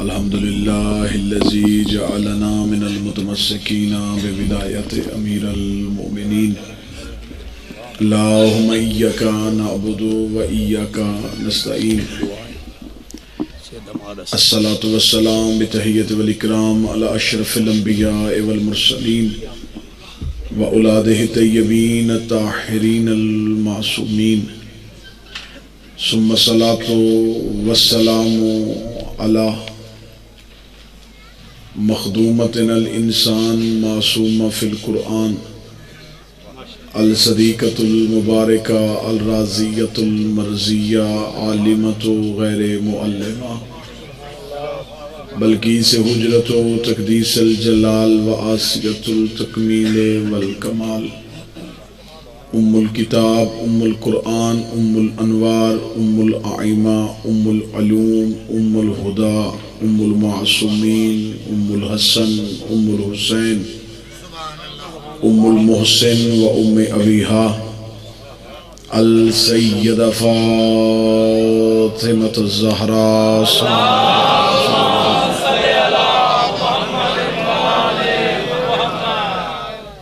الحمد لله الذي جعلنا من المتمسكين بولاية أمير المؤمنين. اللهم إياك نعبد وإياك نستعين. الصلاة والسلام بتحية والإكرام على أشرف الأنبياء والمرسلين وأولاده الطيبين الطاهرين المعصومين، ثم الصلاة والسلام على مخدومتنا الإنسان معصومة في القرآن، الصديقة المباركة الرازية المرزية عالمة غير معلمة، بلقیس حجرت و تقدیس الجلال و آسیت التکمیل والکمال، ام الکتاب، ام القرآن، ام الانوار، ام الائمہ، ام العلوم، ام الہدا، ام المعصومین، ام الحسن، ام الحسین، ام المحسن و ام ابیہا السیدہ فاطمہ الزہراء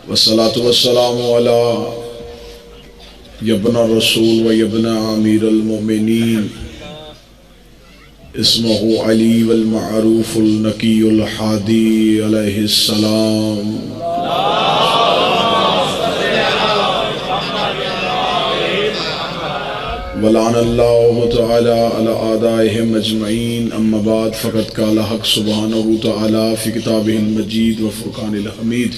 والصلاة والسلام على ابن الرسول و ابن امیر المؤمنین، اسمه علی والمعروف النقی الحادی علیہ السلام. ولعن اللہ تعالی علی اعدائهم اجمعین. اما بعد فقد قال حق سبحانہ تعالی فی کتابہ المجید و فرقان الحمید.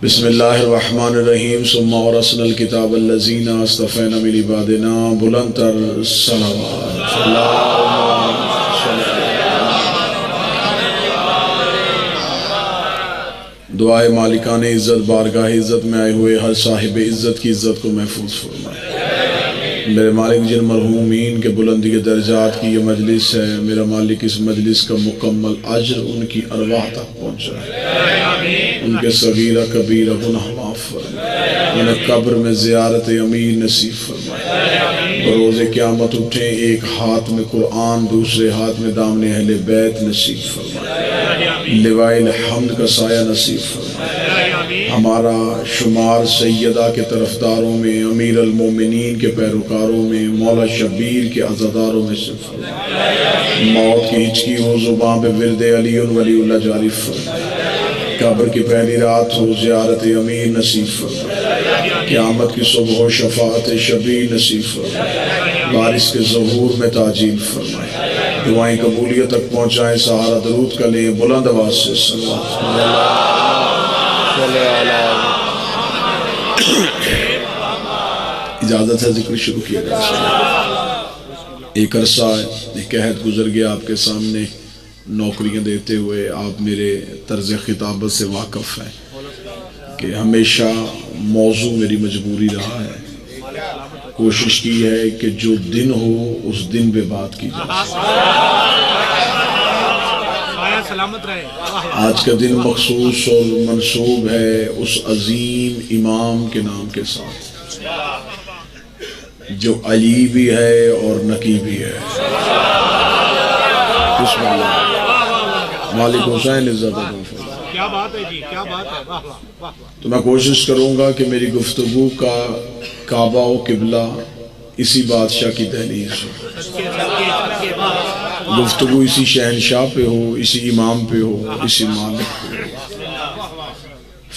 بسم اللہ الرحمن الرحیم. ثم ورثنا الکتاب الذین اصطفینا من عبادنا. بلند تر صلوات. دعائے مالکان عزت بارگاہ عزت میں آئے ہوئے ہر صاحب عزت کی عزت کو محفوظ فرمائے. میرے مالک جن مرحومین کے بلندی کے درجات کی یہ مجلس ہے، میرا مالک اس مجلس کا مکمل اجر ان کی ارواح تک پہنچائے، ان کے صغیرہ کبیرہ گناہ معاف فرمائے، انہیں قبر میں زیارت امیر نصیب فرمائے، بروز قیامت اٹھیں ایک ہاتھ میں قرآن دوسرے ہاتھ میں دامن اہل بیت نصیب فرمائے، لوائے الحمد کا سایہ نصیب فرمائے. ہمارا شمار سیدہ کے طرفداروں میں، امیر المومنین کے پیروکاروں میں، مولا شبیر کے عزاداروں میں سے فرمائے. موت کی ہچکی ہو زباں پہ ورد علی ولی اللہ جاری فرمائے. قبر کی پہلی رات ہو زیارت امیر نصیب فرمائے. قیامت کی صبح ہو شفاعت شبیر نصیب فرمائے. بارش کے ظہور میں تاجیل فرمائے. دعائیں قبولیت تک پہنچائیں. سہارا درود کا لیں بلند آواز سے صلوات. اجازت ہے ذکر شروع کیا جائے. ایک عرصہ ایک عہد گزر گیا آپ کے سامنے نوکریاں دیتے ہوئے. آپ میرے طرز خطابت سے واقف ہیں کہ ہمیشہ موضوع میری مجبوری رہا ہے. کوشش کی ہے کہ جو دن ہو اس دن پہ بات کی جائے. آج کا دن مخصوص اور منسوب ہے اس عظیم امام کے نام کے ساتھ جو علی بھی ہے اور نقی بھی ہے. بسم اللہ. مالک حسین عزت کیا بات ہے جی، کیا بات ہے. تو میں کوشش کروں گا کہ میری گفتگو کا کعبہ و قبلہ اسی بادشاہ کی دہلیز ہو، گفتگو اسی شہنشاہ پہ ہو، اسی امام پہ ہو، اسی مالک پہ ہو.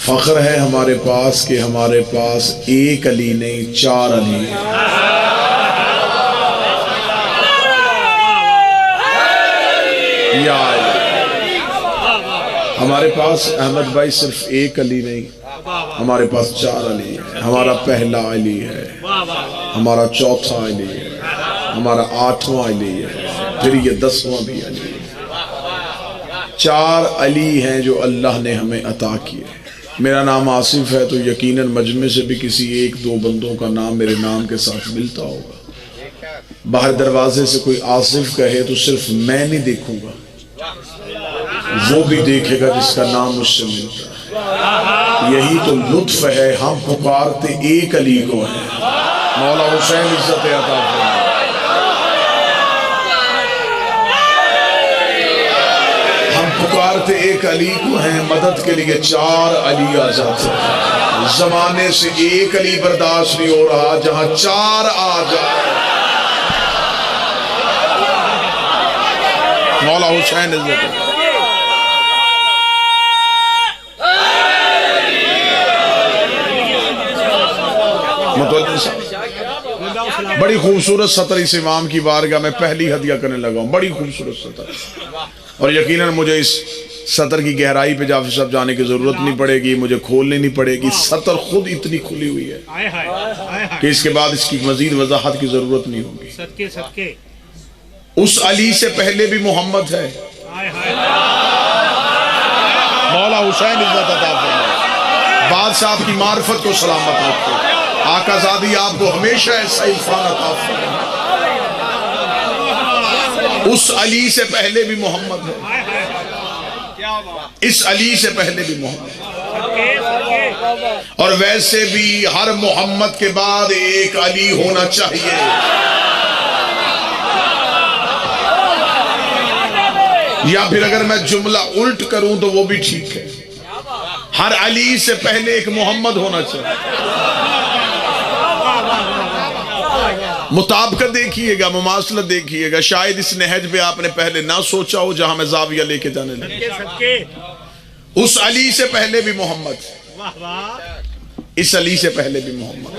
فخر ہے ہمارے پاس کہ ہمارے پاس ایک علی نہیں 4 علی ہیں. یا ہمارے پاس احمد بھائی صرف ایک علی نہیں، ہمارے پاس 4 علی ہیں. ہمارا پہلا علی ہے، ہمارا چوتھا علی ہے، ہمارا 8واں علی ہے، پھر یہ 10واں بھی علی ہے. 4 علی ہیں جو اللہ نے ہمیں عطا کیے. میرا نام آصف ہے تو یقیناً مجمع سے بھی کسی 1-2 بندوں کا نام میرے نام کے ساتھ ملتا ہوگا. باہر دروازے سے کوئی آصف کہے تو صرف میں نہیں دیکھوں گا، وہ بھی دیکھے گا جس کا نام مجھ سے ملتا ہے. یہی تو لطف ہے، ہم پکارتے ایک علی کو ہے. مولا حسین عزت عطا فرمائے. بلاتے ایک علی کو ہیں، مدد کے لیے 4 علی آ جاتے ہیں۔ زمانے سے ایک علی برداشت نہیں ہو رہا، جہاں 4 آ جائے۔ مولا حسین عزت متوجہ صاحب، بڑی خوبصورت سطر اس امام کی بارگاہ میں پہلی ہدیہ کرنے لگا ہوں، بڑی خوبصورت سطر، اور یقیناً مجھے اس سطر کی گہرائی پہ جعفر صاحب جانے کی ضرورت نہیں پڑے گی، مجھے کھولنے نہیں پڑے گی، سطر خود اتنی کھلی ہوئی ہے کہ اس کے بعد اس کی مزید وضاحت کی ضرورت نہیں ہوگی۔ صدقے صدقے اس علی سے پہلے بھی محمد ہے۔ مولا حسین عزت عطا فرمائے، بادشاہ آپ کی معرفت کو سلامت رکھے، آقا زادی آپ کو ہمیشہ ایسا عرفان عطا فرمائے۔ اس علی سے پہلے بھی محمد ہے، اس علی سے پہلے بھی محمد، اور ویسے بھی ہر محمد کے بعد ایک علی ہونا چاہیے۔ یا پھر اگر میں جملہ الٹ کروں تو وہ بھی ٹھیک ہے، ہر علی سے پہلے ایک محمد ہونا چاہیے۔ مطابقت دیکھیے گا، مماثلت دیکھیے گا، شاید اس نہج پہ آپ نے پہلے نہ سوچا ہو جہاں میں زاویہ لے کے جانے لگا۔ اس علی سے پہلے بھی محمد، اس علی سے پہلے بھی محمد۔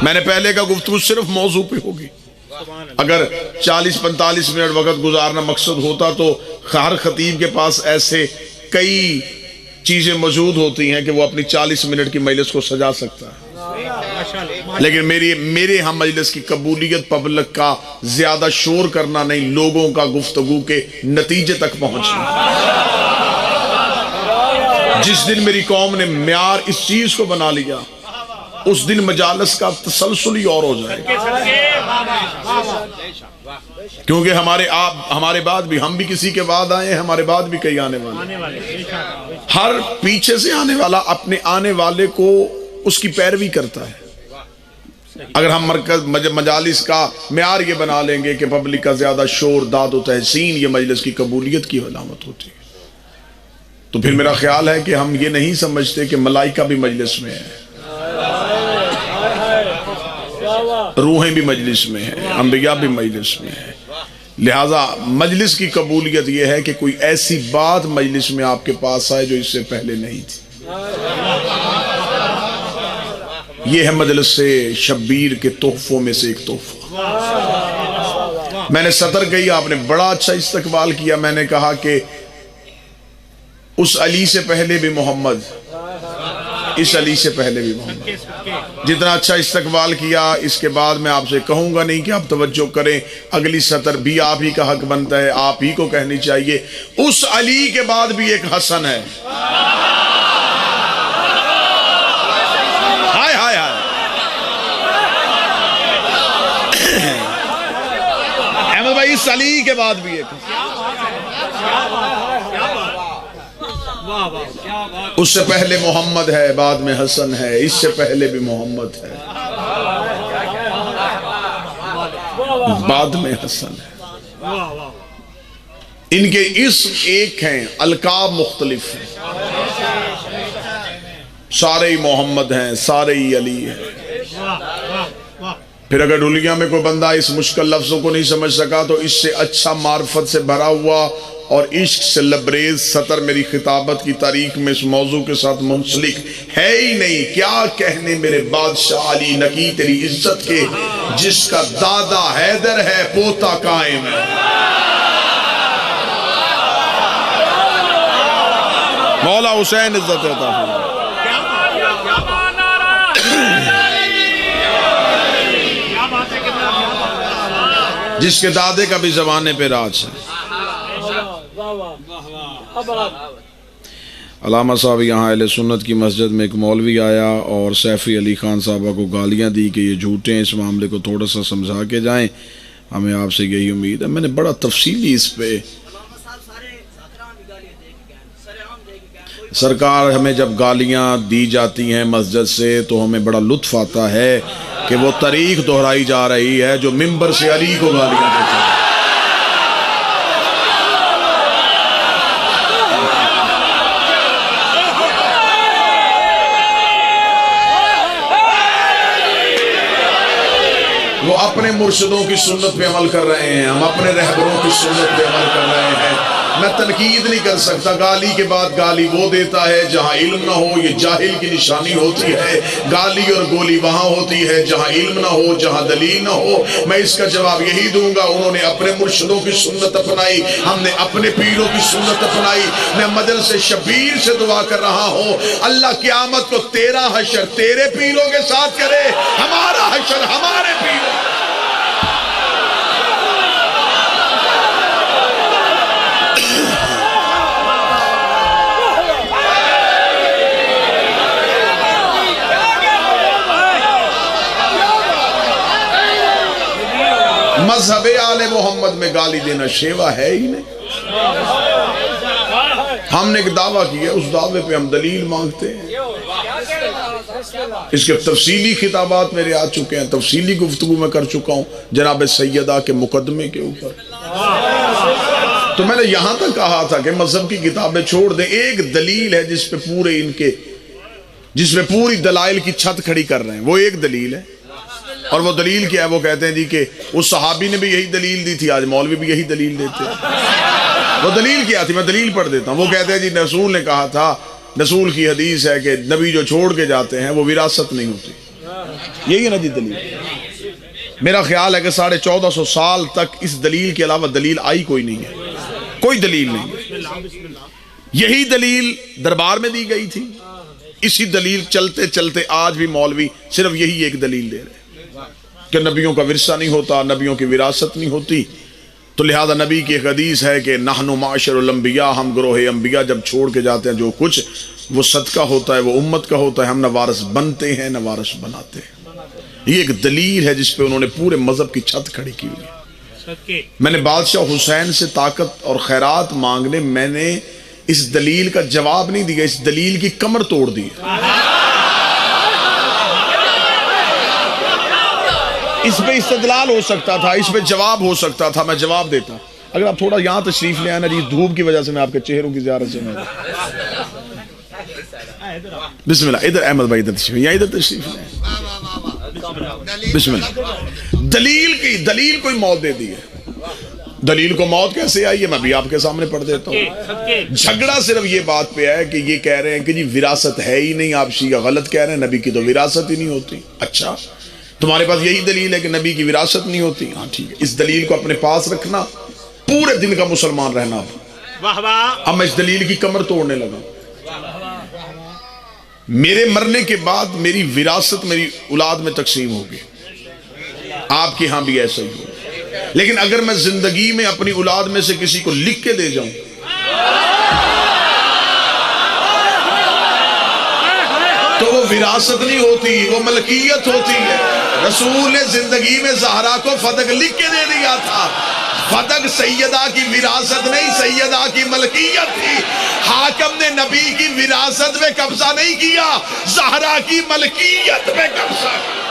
میں نے پہلے کا گفتگو صرف موضوع پہ ہوگی، اگر 40-45 منٹ وقت گزارنا مقصد ہوتا تو ہر خطیب کے پاس ایسے کئی چیزیں موجود ہوتی ہیں کہ وہ اپنی 40 منٹ کی مجلس کو سجا سکتا ہے، لیکن میرے ہم مجلس کی قبولیت پبلک کا زیادہ شور کرنا نہیں، لوگوں کا گفتگو کے نتیجے تک پہنچنا۔ جس دن میری قوم نے معیار اس چیز کو بنا لیا، اس دن مجالس کا تسلسل ہی اور ہو جائے گا، کیونکہ ہمارے بعد بھی، ہم بھی کسی کے بعد آئے ہیں، ہمارے بعد بھی کئی آنے والے، ہر پیچھے سے آنے والا اپنے آنے والے کو اس کی پیروی کرتا ہے۔ اگر ہم مجالس کا معیار یہ بنا لیں گے کہ پبلک کا زیادہ شور، داد و تحسین یہ مجلس کی قبولیت کی علامت ہوتی ہے، تو پھر میرا خیال ہے کہ ہم یہ نہیں سمجھتے کہ ملائکہ بھی مجلس میں ہے، روحیں بھی مجلس میں ہیں، انبیاء بھی مجلس میں ہیں، لہٰذا مجلس کی قبولیت یہ ہے کہ کوئی ایسی بات مجلس میں آپ کے پاس آئے جو اس سے پہلے نہیں تھی۔ یہ ہے مجلس سے شبیر کے تحفوں میں سے ایک تحفہ۔ میں نے سطر کہی، آپ نے بڑا اچھا استقبال کیا۔ میں نے کہا کہ اس علی سے پہلے بھی محمد، اس علی سے پہلے بھی محمد۔ جتنا اچھا استقبال کیا، اس کے بعد میں آپ سے کہوں گا نہیں کہ آپ توجہ کریں، اگلی سطر بھی آپ ہی کا حق بنتا ہے، آپ ہی کو کہنی چاہیے۔ اس علی کے بعد بھی ایک حسن ہے۔ ہائے ہائے ہائے، احمد بھائی، اس علی کے بعد بھی ایک حسن، اس سے پہلے محمد ہے، بعد میں حسن ہے، اس سے پہلے بھی محمد ہے، بعد میں حسن ہے۔ ان کے اسم ایک ہیں، القاب مختلف ہیں، سارے ہی محمد ہیں، سارے ہی علی ہیں۔ پھر اگر دنیا میں کوئی بندہ اس مشکل لفظوں کو نہیں سمجھ سکا تو اس سے اچھا معرفت سے بھرا ہوا اور عشق سے لبریز سطر میری خطابت کی تاریخ میں اس موضوع کے ساتھ منسلک ہے ہی نہیں۔ کیا کہنے میرے بادشاہ علی نکی تیری عزت کے، جس کا دادا حیدر ہے پوتا قائم ہے۔ مولا حسین عزت عطا فرمائے۔ جس کے دادے کا بھی زمانے پہ راج ہے۔ علامہ صاحب، یہاں اہل سنت کی مسجد میں ایک مولوی آیا اور سیفی علی خان صاحبہ کو گالیاں دی کہ یہ جھوٹے ہیں، اس معاملے کو تھوڑا سا سمجھا کے جائیں، ہمیں آپ سے یہی امید ہے۔ میں نے بڑا تفصیلی اس پہ، سرکار ہمیں جب گالیاں دی جاتی ہیں مسجد سے تو ہمیں بڑا لطف آتا ہے کہ وہ طریق دہرائی جا رہی ہے جو ممبر سے علی کو گالیاں دیتے ہیں۔ اپنے مرشدوں کی سنت پہ عمل کر رہے ہیں، ہم اپنے رہبروں کی سنت پہ عمل کر رہے ہیں۔ میں تنقید نہیں کر سکتا، گالی کے بعد گالی وہ دیتا ہے جہاں علم نہ ہو، یہ جاہل کی نشانی ہوتی ہے۔ گالی اور گولی وہاں ہوتی ہے جہاں علم نہ ہو، جہاں دلیل نہ ہو۔ میں اس کا جواب یہی دوں گا، انہوں نے اپنے مرشدوں کی سنت اپنائی، ہم نے اپنے پیروں کی سنت اپنائی۔ میں مجلس شبیر سے دعا کر رہا ہوں، اللہ قیامت کو تیرا حشر تیرے پیروں کے ساتھ کرے، ہمارا حشر ہمارے پیروں۔ مذہب آل محمد میں گالی دینا شیوا ہے ہی نہیں۔ ہم نے ایک دعویٰ کیا، اس دعوے پہ ہم دلیل مانگتے ہیں۔ اس کے تفصیلی خطابات میرے آ چکے ہیں، تفصیلی گفتگو میں کر چکا ہوں جناب سیدہ کے مقدمے کے اوپر۔ تو میں نے یہاں تک کہا تھا کہ مذہب کی کتابیں چھوڑ دیں، ایک دلیل ہے جس پہ پوری دلائل کی چھت کھڑی کر رہے ہیں، وہ ایک دلیل ہے۔ اور وہ دلیل کیا ہے؟ وہ کہتے ہیں جی کہ اس صحابی نے بھی یہی دلیل دی تھی، آج مولوی بھی یہی دلیل دیتے ہیں۔ وہ دلیل کیا تھی؟ میں دلیل پڑھ دیتا ہوں۔ وہ کہتے ہیں جی رسول نے کہا تھا، رسول کی حدیث ہے کہ نبی جو چھوڑ کے جاتے ہیں وہ وراثت نہیں ہوتی۔ یہی ہے نا جی دلیل۔ میرا خیال ہے کہ 1450 سال تک اس دلیل کے علاوہ دلیل آئی کوئی نہیں ہے، کوئی دلیل نہیں ہے۔ یہی دلیل دربار میں دی گئی تھی، اسی دلیل چلتے چلتے آج بھی مولوی صرف یہی ایک دلیل دے رہے ہیں کہ نبیوں کا ورثہ نہیں ہوتا، نبیوں کی وراثت نہیں ہوتی۔ تو لہذا نبی کی ایک حدیث ہے کہ نحن معاشر الانبیاء، ہم گروہ انبیاء جب چھوڑ کے جاتے ہیں جو کچھ وہ صدقہ ہوتا ہے، وہ امت کا ہوتا ہے، ہم نہ وارث بنتے ہیں نہ وارث بناتے ہیں۔ یہ ایک دلیل ہے جس پہ انہوں نے پورے مذہب کی چھت کھڑی کی ہوئی ہے۔ میں نے بادشاہ حسین سے طاقت اور خیرات مانگنے، میں نے اس دلیل کا جواب نہیں دیا، اس دلیل کی کمر توڑ دی۔ اس پہ استدلال ہو سکتا تھا، اس پہ جواب ہو سکتا تھا، میں جواب دیتا۔ اگر آپ تھوڑا یہاں تشریف لے آئے نا جی، دھوپ کی وجہ سے میں آپ کے چہروں کی زیارت سے میں بسم اللہ، ادھر احمد بھائی ادھر تشریف، یا ادھر تشریف لے، بسم اللہ۔ دلیل کوئی موت دے دی ہے، دلیل کو موت کیسے آئی ہے میں بھی آپ کے سامنے پڑھ دیتا ہوں۔ جھگڑا صرف یہ بات پہ ہے کہ یہ کہہ رہے ہیں کہ جی وراثت ہے ہی نہیں، آپ شیعہ غلط کہہ رہے ہیں، نبی کی تو وراثت ہی نہیں ہوتی۔ اچھا تمہارے پاس یہی دلیل ہے کہ نبی کی وراثت نہیں ہوتی؟ ہاں ٹھیک ہے، اس دلیل کو اپنے پاس رکھنا، پورے دن کا مسلمان رہنا۔ اب میں اس دلیل کی کمر توڑنے لگا۔ میرے مرنے کے بعد میری وراثت میری اولاد میں تقسیم ہوگی، آپ کے ہاں بھی ایسا ہی ہوگا۔ لیکن اگر میں زندگی میں اپنی اولاد میں سے کسی کو لکھ کے دے جاؤں تو وہ وراثت نہیں ہوتی، وہ ملکیت ہوتی ہے۔ رسول نے زندگی میں زہرا کو فتق لکھ کے دے دیا تھا، فتق سیدہ کی وراثت نہیں، سیدہ کی ملکیت تھی۔ حاکم نے نبی کی وراثت میں قبضہ نہیں کیا، زہرا کی ملکیت میں قبضہ کیا۔